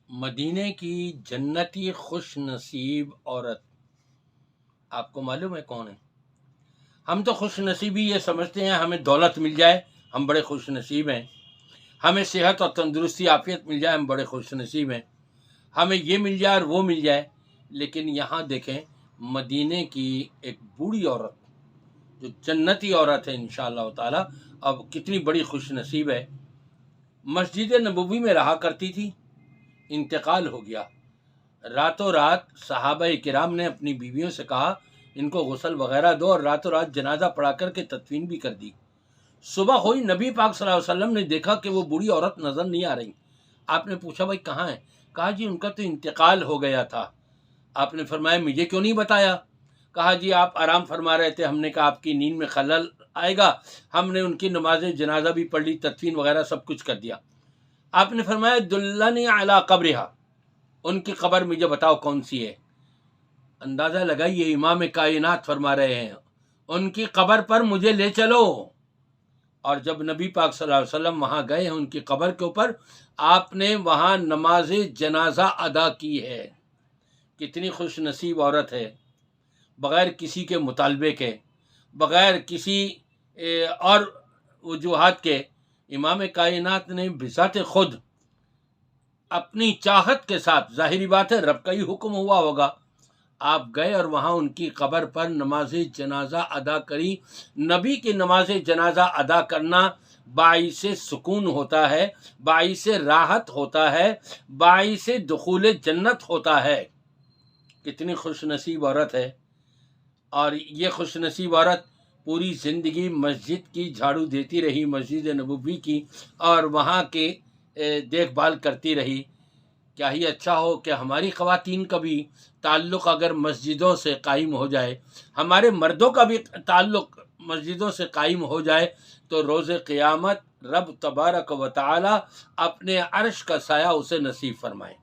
مدینے کی جنتی خوش نصیب عورت آپ کو معلوم ہے کون ہے؟ ہم تو خوش نصیبی یہ سمجھتے ہیں ہمیں دولت مل جائے ہم بڑے خوش نصیب ہیں، ہمیں صحت اور تندرستی عافیت مل جائے ہم بڑے خوش نصیب ہیں، ہمیں یہ مل جائے اور وہ مل جائے۔ لیکن یہاں دیکھیں مدینے کی ایک بوڑھی عورت جو جنتی عورت ہے انشاءاللہ تعالی، اب کتنی بڑی خوش نصیب ہے۔ مسجد نبوی میں رہا کرتی تھی، انتقال ہو گیا۔ راتوں رات صحابہ کرام نے اپنی بیویوں سے کہا ان کو غسل وغیرہ دو، اور راتوں رات جنازہ پڑھا کر کے تدفین بھی کر دی۔ صبح ہوئی، نبی پاک صلی اللہ علیہ وسلم نے دیکھا کہ وہ بوڑھی عورت نظر نہیں آ رہی۔ آپ نے پوچھا بھائی کہاں ہے؟ کہا جی ان کا تو انتقال ہو گیا تھا۔ آپ نے فرمایا مجھے کیوں نہیں بتایا؟ کہا جی آپ آرام فرما رہے تھے، ہم نے کہا آپ کی نیند میں خلل آئے گا، ہم نے ان کی نماز جنازہ بھی پڑھ لی، تدفین وغیرہ سب کچھ کر دیا۔ آپ نے فرمایا دلنی علی قبرہا، ان کی قبر مجھے بتاؤ کون سی ہے۔ اندازہ لگائیے امام کائنات فرما رہے ہیں ان کی قبر پر مجھے لے چلو۔ اور جب نبی پاک صلی اللہ علیہ وسلم وہاں گئے ہیں ان کی قبر کے اوپر، آپ نے وہاں نماز جنازہ ادا کی ہے۔ کتنی خوش نصیب عورت ہے، بغیر کسی کے مطالبے کے، بغیر کسی اور وجوہات کے، امام کائنات نے بذات خود اپنی چاہت کے ساتھ، ظاہری بات ہے رب کا ہی حکم ہوا ہوگا، آپ گئے اور وہاں ان کی قبر پر نماز جنازہ ادا کری۔ نبی کی نماز جنازہ ادا کرنا باعث سکون ہوتا ہے، باعث راحت ہوتا ہے، باعث دخول جنت ہوتا ہے۔ کتنی خوش نصیب عورت ہے۔ اور یہ خوش نصیب عورت پوری زندگی مسجد کی جھاڑو دیتی رہی، مسجد نبوی کی، اور وہاں کے دیکھ بھال کرتی رہی۔ کیا ہی اچھا ہو کہ ہماری خواتین کا بھی تعلق اگر مسجدوں سے قائم ہو جائے، ہمارے مردوں کا بھی تعلق مسجدوں سے قائم ہو جائے، تو روز قیامت رب تبارک و تعالی اپنے عرش کا سایہ اسے نصیب فرمائے۔